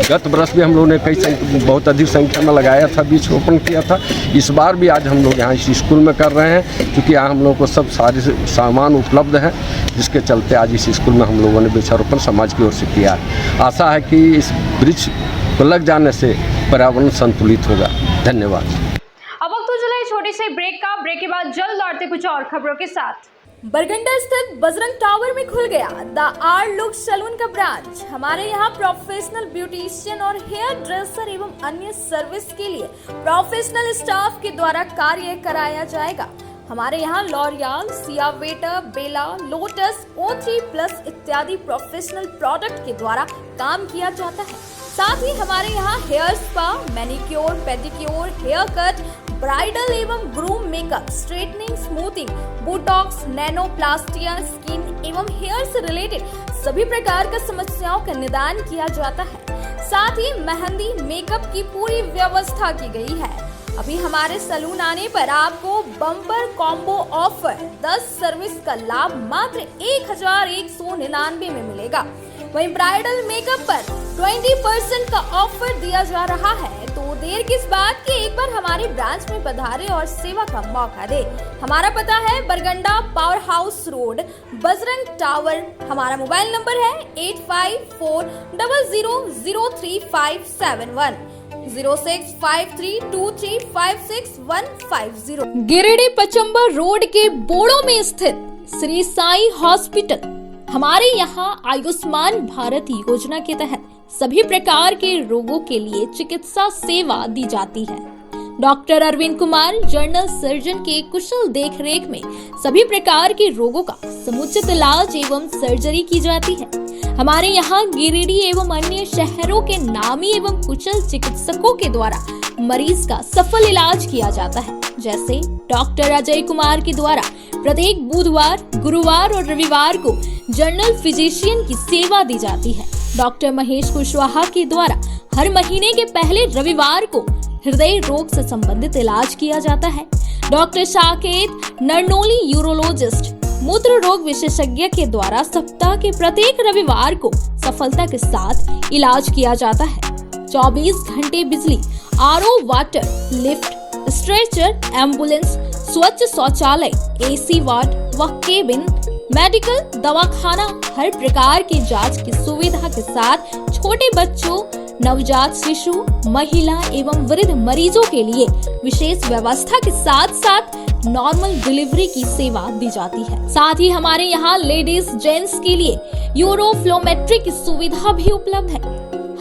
गत वर्ष भी हम लोगों ने बहुत अधिक संख्या में लगाया था, वृक्ष रोपण किया था। इस बार भी आज हम लोग यहाँ इस स्कूल में कर रहे हैं, क्योंकि यहाँ हम लोगों को सब सारे सामान उपलब्ध हैं, जिसके चलते आज इस स्कूल में हम लोगों ने वृक्षारोपण समाज की ओर से किया है। आशा है कि इस वृक्ष को लग जाने से पर्यावरण संतुलित होगा। धन्यवाद। अब वक्त हो चला है छोटे से ब्रेक के बाद जल्द लौटते कुछ और खबरों के साथ। बरगंडा स्थित बजरंग टावर में खुल गया द आर लुक सैलून का ब्रांच। हमारे यहाँ प्रोफेशनल ब्यूटिशियन और हेयर ड्रेसर एवं अन्य सर्विस के लिए प्रोफेशनल स्टाफ के द्वारा कार्य कराया जाएगा। हमारे यहाँ लॉरियल, सियावेटर, बेला, लोटस, O3+ इत्यादि प्रोफेशनल प्रोडक्ट के द्वारा काम किया जाता है। साथ ही हमारे यहाँ hair spa, manicure, pedicure, hair cut, bridal एवं groom makeup, straightening, smoothing, botox, nanoplastia, skin एवं हेयर से रिलेटेड सभी प्रकार का समस्याओं का निदान किया जाता है। साथ ही मेहंदी, मेकअप की पूरी व्यवस्था की गई है। अभी हमारे सैलून आने पर आपको बम्पर कॉम्बो ऑफर 10 सर्विस का लाभ मात्र 1199 में मिलेगा। वहीं ब्राइडल मेकअप पर 20% का ऑफर दिया जा रहा है। तो देर किस बात की, एक बार हमारे ब्रांच में पधारे और सेवा का मौका दे। हमारा पता है Barganda power house road, Bajrang tower. हमारा मोबाइल नंबर है 8540003571 065323565150। गिरिडीह पचम्बा रोड के बोड़ो में स्थित श्री साई हॉस्पिटल। हमारे यहाँ आयुष्मान भारत योजना के तहत सभी प्रकार के रोगों के लिए चिकित्सा सेवा दी जाती है। Doctor Arvind Kumar general surgeon के कुशल देखरेख में सभी प्रकार के रोगों का समुचित इलाज एवं सर्जरी की जाती है। हमारे यहाँ गिरिडीह एवं अन्य शहरों के नामी एवं कुशल चिकित्सकों के द्वारा मरीज का सफल इलाज किया जाता है। जैसे डॉक्टर अजय कुमार के द्वारा प्रत्येक बुधवार, गुरुवार और रविवार को जनरल फिजिशियन की सेवा दी जाती है। डॉक्टर महेश कुशवाहा के द्वारा हर महीने के पहले रविवार को हृदय रोग से संबंधित इलाज किया जाता है। डॉक्टर साकेत नरनोली यूरोलॉजिस्ट मूत्र रोग विशेषज्ञ के द्वारा सप्ताह के प्रत्येक रविवार को सफलता के साथ इलाज किया जाता है। 24 घंटे बिजली, RO water, lift, stretcher, ambulance, स्वच्छ शौचालय, एसी वार्ड व केबिन, मेडिकल, दवाखाना, हर प्रकार की जांच की सुविधा के साथ छोटे बच्चों, नवजात शिशु, महिला एवं वृद्ध मरीजों के लिए विशेष व्यवस्था के साथ साथ नॉर्मल डिलीवरी की सेवा दी जाती है। साथ ही हमारे यहाँ लेडीज जेंट्स के लिए यूरोफ्लोमेट्री की सुविधा भी उपलब्ध है।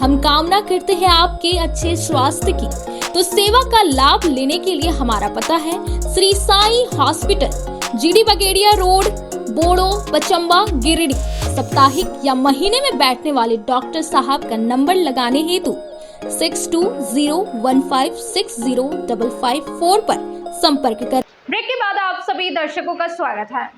हम कामना करते हैं आपके अच्छे स्वास्थ्य की। तो सेवा का लाभ लेने के लिए हमारा पता है Shri Sai hospital, GD Bagedia road, Bodo, Pachamba, Giridih. साप्ताहिक या महीने में बैठने वाले डॉक्टर साहब का नंबर लगाने हेतु 6201560554 पर संपर्क कर। ब्रेक के बाद आप सभी दर्शकों का स्वागत है।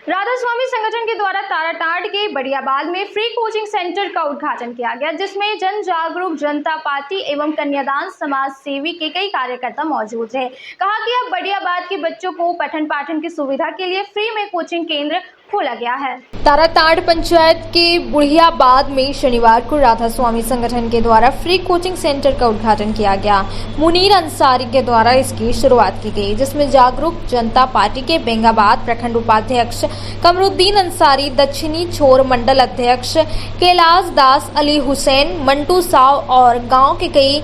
राधा स्वामी संगठन के द्वारा ताराटांड के बड़ियाबाद में फ्री कोचिंग सेंटर का उद्घाटन किया गया, जिसमें जन जागरूक जनता पार्टी एवं कन्यादान समाज सेवी के कई कार्यकर्ता मौजूद रहे। कहा कि अब बड़ियाबाद के बच्चों को पठन पाठन की सुविधा के लिए फ्री में कोचिंग केंद्र खोला गया है। ताराटांड पंचायत के बुढ़ियाबाद में शनिवार को राधा स्वामी संगठन के द्वारा फ्री कोचिंग सेंटर का उद्घाटन किया गया। मुनीर अंसारी के द्वारा इसकी शुरुआत की गई, जिसमें जागरूक जनता पार्टी के बेंगाबाद प्रखंड उपाध्यक्ष कमरुद्दीन अंसारी, दक्षिणी छोर मंडल अध्यक्ष कैलाश दास, अली हुसैन, मंटू साव और गाँव के कई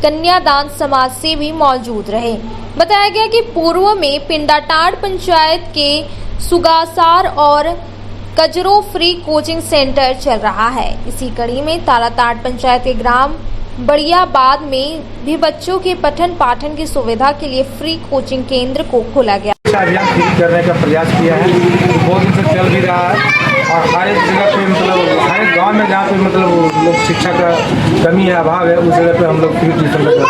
कन्यादान समाज सेवी मौजूद रहे। बताया गया कि पूर्व में पिंडाटांड पंचायत के सुगासार और कजरो फ्री कोचिंग सेंटर चल रहा है। इसी कड़ी में ताराटांड पंचायत के ग्राम बड़ियाबाद में भी बच्चों के पठन पाठन की सुविधा के लिए फ्री कोचिंग केंद्र को खोला गया। अभियान शुरू करने का प्रयास किया है, बहुत दिन से चल भी रहा है और हर एक जगह पे मतलब हर एक गाँव में जहाँ पे मतलब लोग शिक्षा का कमी है, अभाव है, उस जगह पे हम लोग फ्री ट्यूशन करते हैं।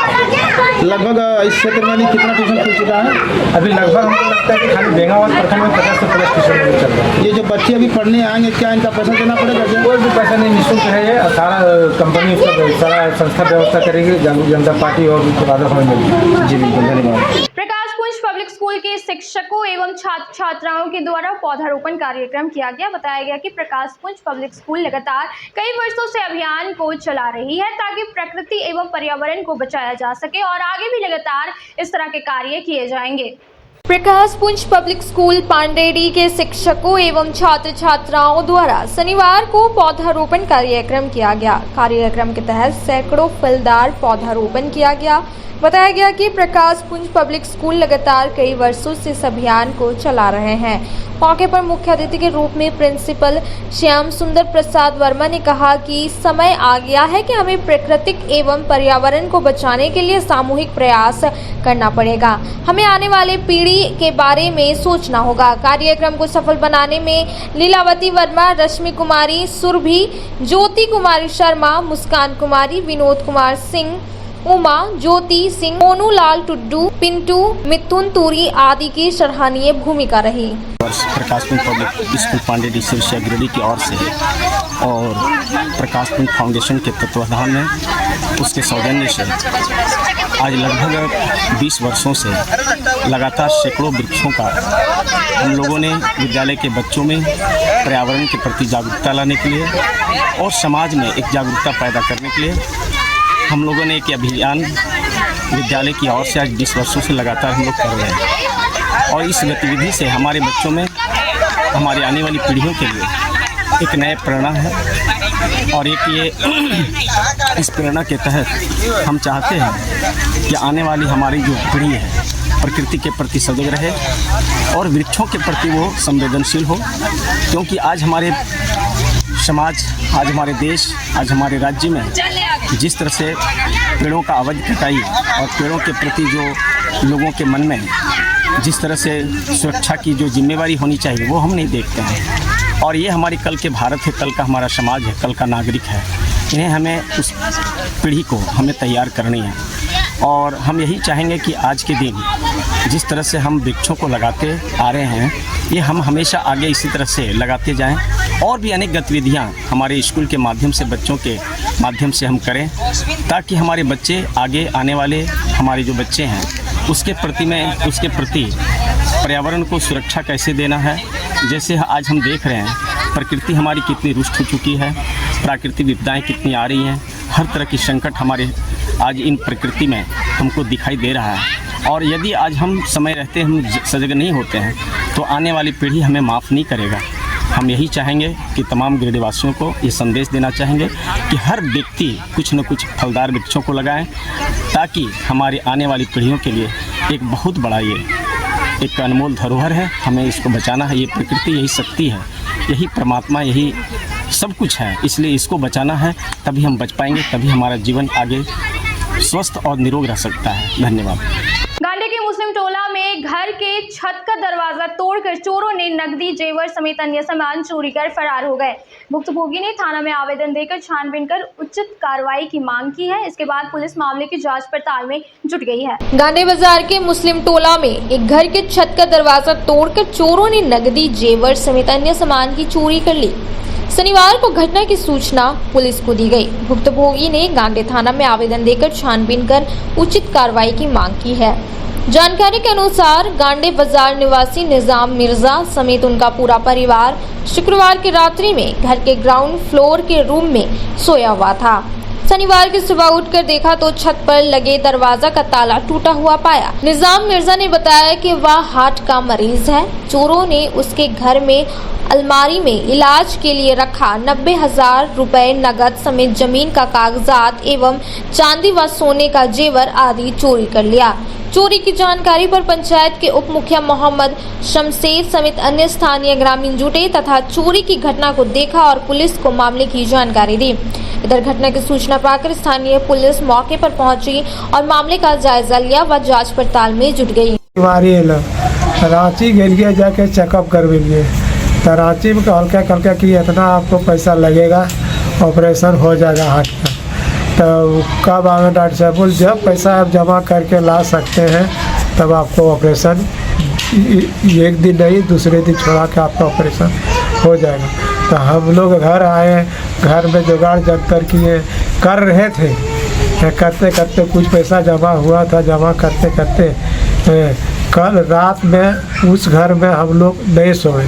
लगभग इस क्षेत्र में कितना ट्यूशन खुल चुका है? अभी लगभग हमको लगता है कि खाली बेंगाबाद प्रखंड में 50 से 50 ट्यूशन चल रहा है। ये जो बच्चे अभी पढ़ने आएंगे, क्या इनका पैसा देना पड़ेगा? कोई भी पैसा नहीं, निःशुल्क है ये। सारा कंपनी उसका सारा संस्था व्यवस्था करेगी, जागरूक जनता पार्टी और राधा स्वामी मिलकर। जी बिल्कुल, धन्यवाद। प्रकाशपुंज पब्लिक स्कूल के शिक्षकों एवं छात्र छात्राओं के द्वारा पौधारोपण कार्यक्रम किया गया। बताया गया कि प्रकाशपुंज पब्लिक स्कूल लगातार कई वर्षों से अभियान को चला रही है ताकि प्रकृति एवं पर्यावरण को बचाया जा सके और आगे भी लगातार इस तरह के कार्य किए जाएंगे। प्रकाशपुंज पब्लिक स्कूल पांडेडी के शिक्षकों एवं छात्र छात्राओं द्वारा शनिवार को पौधारोपण कार्यक्रम किया गया। कार्यक्रम के तहत सैकड़ों फलदार पौधारोपण किया गया। बताया गया कि प्रकाशपुंज पब्लिक स्कूल लगातार कई वर्षों से इस अभियान को चला रहे हैं। मौके पर मुख्य अतिथि के रूप में प्रिंसिपल श्याम सुंदर प्रसाद वर्मा ने कहा कि समय आ गया है कि हमें प्राकृतिक एवं पर्यावरण को बचाने के लिए सामूहिक प्रयास करना पड़ेगा। हमें आने वाले पीढ़ी के बारे में सोचना होगा। कार्यक्रम को सफल बनाने में लीलावती वर्मा, रश्मि कुमारी सुरभि, ज्योति कुमारी शर्मा, मुस्कान कुमारी, विनोद कुमार सिंह, उमा, ज्योति सिंह, मोनू लाल टुड्डू, पिंटू, मिथुन तूरी आदि की सराहनीय भूमिका रही। प्रकाशपुंज पब्लिक स्कूल पांडेडी सिरसिया गिरिडीह की ओर से और प्रकाशपुंज फाउंडेशन के तत्वाधान में उसके सौजन्य से आज लगभग 20 वर्षों से लगातार सैकड़ों वृक्षों का हम लोगों ने विद्यालय के बच्चों में पर्यावरण के प्रति जागरूकता लाने के लिए और समाज में एक जागरूकता पैदा करने के लिए हम लोगों ने एक अभियान विद्यालय की ओर से आज 20 वर्षों से लगातार हम लोग कर रहे हैं और इस गतिविधि से हमारे बच्चों में, हमारे आने वाली पीढ़ियों के लिए एक नया प्रेरणा है और एक ये इस प्रेरणा के तहत हम चाहते हैं कि आने वाली हमारी जो पीढ़ी है प्रकृति के प्रति सजग रहे और वृक्षों के प्रति वो संवेदनशील हो, क्योंकि आज हमारे समाज, आज हमारे देश, आज हमारे राज्य में जिस तरह से पेड़ों का अवैध कटाई और पेड़ों के प्रति जो लोगों के मन में जिस तरह से सुरक्षा की जो जिम्मेवारी होनी चाहिए वो हम नहीं देखते हैं। और ये हमारी कल के भारत है, कल का हमारा समाज है, कल का नागरिक है। इन्हें हमें उस पीढ़ी को हमें तैयार करनी है। और हम यही चाहेंगे कि आज के दिन जिस तरह से हम वृक्षों को लगाते आ रहे हैं, ये हम हमेशा आगे इसी तरह से लगाते जाएं। और भी अनेक गतिविधियां हमारे स्कूल के माध्यम से, बच्चों के माध्यम से हम करें, ताकि हमारे बच्चे आगे आने वाले हमारे जो बच्चे हैं उसके प्रति पर्यावरण को सुरक्षा कैसे देना है। जैसे आज हम देख रहे हैं प्रकृति हमारी कितनी रुष्ट हो चुकी है, प्राकृतिक विपदाएं कितनी आ रही हैं, हर तरह की संकट हमारे आज इन प्रकृति में हमको दिखाई दे रहा है। और यदि आज हम समय रहते हम सजग नहीं होते हैं तो आने वाली पीढ़ी हमें माफ़ नहीं करेगा। हम यही चाहेंगे कि तमाम गिरिडीवासियों को ये संदेश देना चाहेंगे कि हर व्यक्ति कुछ न कुछ फलदार वृक्षों को लगाएं, ताकि हमारी आने वाली पीढ़ियों के लिए एक बहुत बड़ा ये एक अनमोल धरोहर है, हमें इसको बचाना है। ये प्रकृति यही शक्ति है, यही परमात्मा, यही सब कुछ है, इसलिए इसको बचाना है। तभी हम बच पाएंगे, तभी हमारा जीवन आगे स्वस्थ और निरोग रह सकता है। धन्यवाद। गांडे के मुस्लिम टोला में घर के छत का दरवाजा तोड़कर चोरों ने नकदी, जेवर समेत अन्य सामान चोरी कर फरार हो गए। भुक्तभोगी ने थाना में आवेदन देकर छानबीन कर उचित कार्रवाई की मांग की है। इसके बाद पुलिस मामले की जांच पड़ताल में जुट गई है। गांडे बाजार के मुस्लिम टोला में एक घर के छत का दरवाजा तोड़कर चोरों ने नकदी, जेवर समेत अन्य सामान की चोरी कर ली। शनिवार को घटना की सूचना पुलिस को दी गई। भुक्तभोगी ने गांडे थाना में आवेदन देकर छानबीन कर उचित कार्रवाई की मांग की है। जानकारी के अनुसार गांडे बाजार निवासी निजाम मिर्जा समेत उनका पूरा परिवार शुक्रवार की रात्रि में घर के ग्राउंड फ्लोर के रूम में सोया हुआ था। शनिवार की सुबह उठकर देखा तो छत पर लगे दरवाजा का ताला टूटा हुआ पाया। निजाम मिर्जा ने बताया कि वह हार्ट का मरीज है। चोरों ने उसके घर में अलमारी में इलाज के लिए रखा 90,000 रुपए नगद समेत जमीन का कागजात एवं चांदी व सोने का जेवर आदि चोरी कर लिया। चोरी की जानकारी पर पंचायत के उप मुखिया मोहम्मद शमशेर समेत अन्य स्थानीय ग्रामीण जुटे तथा चोरी की घटना को देखा और पुलिस को मामले की जानकारी दी। इधर घटना की सूचना पाकर स्थानीय पुलिस मौके पर पहुंची और मामले का जायजा लिया व जांच पड़ताल में जुट गई। रांची गए जाके चेकअप करवेंगे तो रांची में हल्का कि इतना आपको पैसा लगेगा, ऑपरेशन हो जाएगा हार्ट का। तो कब आए डॉक्टर साहब बोल जब पैसा आप जमा करके ला सकते हैं तब आपको ऑपरेशन, एक दिन नहीं दूसरे दिन छोड़ा के आपका ऑपरेशन हो जाएगा। तो हम लोग घर आए, घर में जुगाड़ जंतर किए कर रहे थे, करते करते कुछ पैसा जमा हुआ था। जमा करते करते कल रात में उस घर में हम लोग नहीं सोए,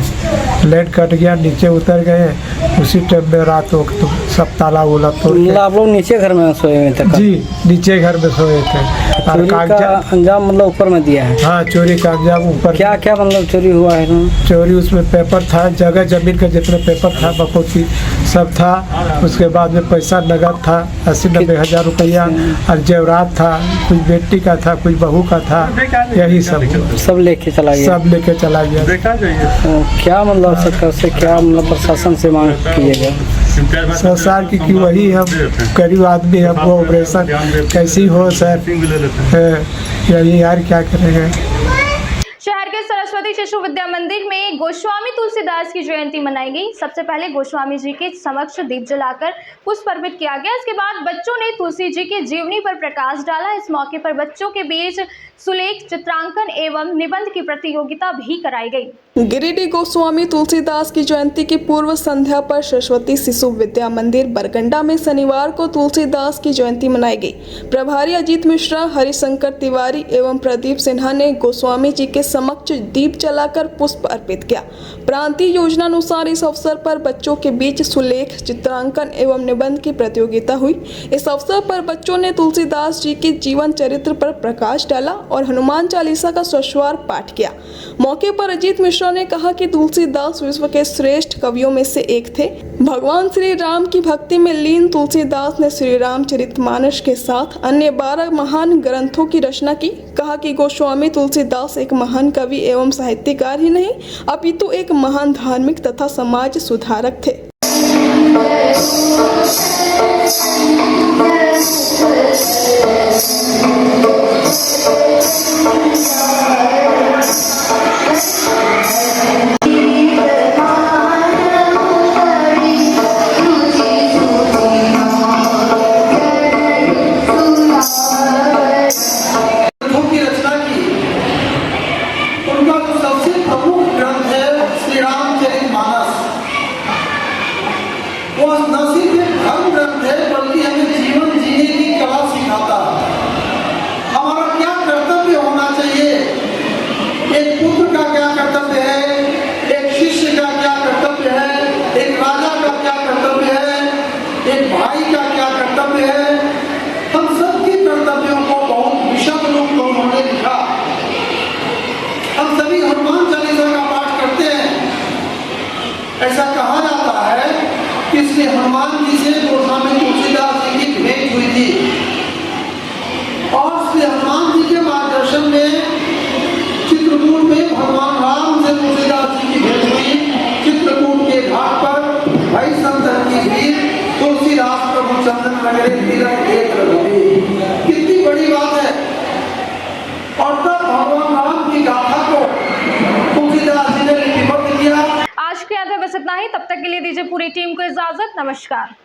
लाइट कट गया, नीचे उतर गए। उसी टाइम में रात को तो सब ताला उला तोड़ के आप लोग नीचे घर में सोए हुए थे? जी, नीचे घर में सोए थे। और कागजात अंजाम मतलब ऊपर में दिया है? हाँ, चोरी का अंजाम ऊपर। क्या क्या मतलब चोरी हुआ है? चोरी उसमें पेपर था, जगह जमीन का जितने पेपर था बखूबी सब था। उसके बाद में पैसा नगद था 80-90 हज़ार रुपया, और जेवरात था, कुछ बेटी का था, कुछ बहू का था, यही सब लेके चला गया। सब लेके चला गया। क्या मतलब सरकार से, क्या मतलब प्रशासन से मांग कीजिएगा? संसार की वही हम गरीब आदमी, हमको ऑपरेशन कैसी हो सर, यही यार क्या करेंगे। शहर के सरस्वती शिशु विद्या मंदिर में गोस्वामी तुलसीदास की जयंती मनाई गई। सबसे पहले गोस्वामी जी के समक्ष दीप जलाकर पुष्प अर्पित किया गया। इसके बाद बच्चों ने तुलसी जी की जीवनी पर प्रकाश डाला। इस मौके पर बच्चों के बीच सुलेख, चित्रांकन एवं निबंध की प्रतियोगिता भी कराई गई। गिरिडीह गोस्वामी तुलसीदास की जयंती की पूर्व संध्या पर सरस्वती शिशु विद्या मंदिर बरगंडा में शनिवार को तुलसीदास की जयंती मनाई गई। प्रभारी अजीत मिश्रा, हरिशंकर तिवारी एवं प्रदीप सिन्हा ने गोस्वामी जी के समक्ष दीप जलाकर पुष्प अर्पित किया। प्रांतीय योजना अनुसार इस अवसर पर बच्चों के बीच सुलेख, चित्रांकन एवं निबंध की प्रतियोगिता हुई। इस अवसर पर बच्चों ने तुलसीदास जी के जीवन चरित्र पर प्रकाश डाला और हनुमान चालीसा का सस्वार पाठ किया। मौके पर अजीत मिश्रा ने कहा कि तुलसीदास विश्व के श्रेष्ठ कवियों में से एक थे। भगवान श्री राम की भक्ति में लीन तुलसीदास ने श्री रामचरितमानस के साथ अन्य 12 महान ग्रंथों की रचना की। कहा कि गोस्वामी तुलसीदास एक महान कवि एवं साहित्यकार ही नहीं अपितु एक महान धार्मिक तथा समाज सुधारक थे। भाई का क्या कर्तव्य है, हम सबके कर्तव्यों को बहुत विशद रूप में उन्होंने लिखा। हम सभी हनुमान चालीसा का पाठ करते हैं। ऐसा कहा जाता है कि इसलिए हनुमान जी से गोस्वामी तुलसीदास जी की भेंट हुई थी और इसलिए हनुमान जी के मार्गदर्शन में चित्रकूट में भगवान राम से तुलसीदास जी की भेंट हुई। चित्रकूट के घाट पर भाई संतन की भीड़, तुलसीदास प्रभु चंदन वगैरह तीरथ एक रघुवीर, कितनी बड़ी बात है। और तब भगवान राम की गाथा को तुलसीदास जी ने लिपिबद्ध किया। आज के बाद बस इतना ही। तब तक के लिए दीजिए पूरी टीम को इजाजत। नमस्कार।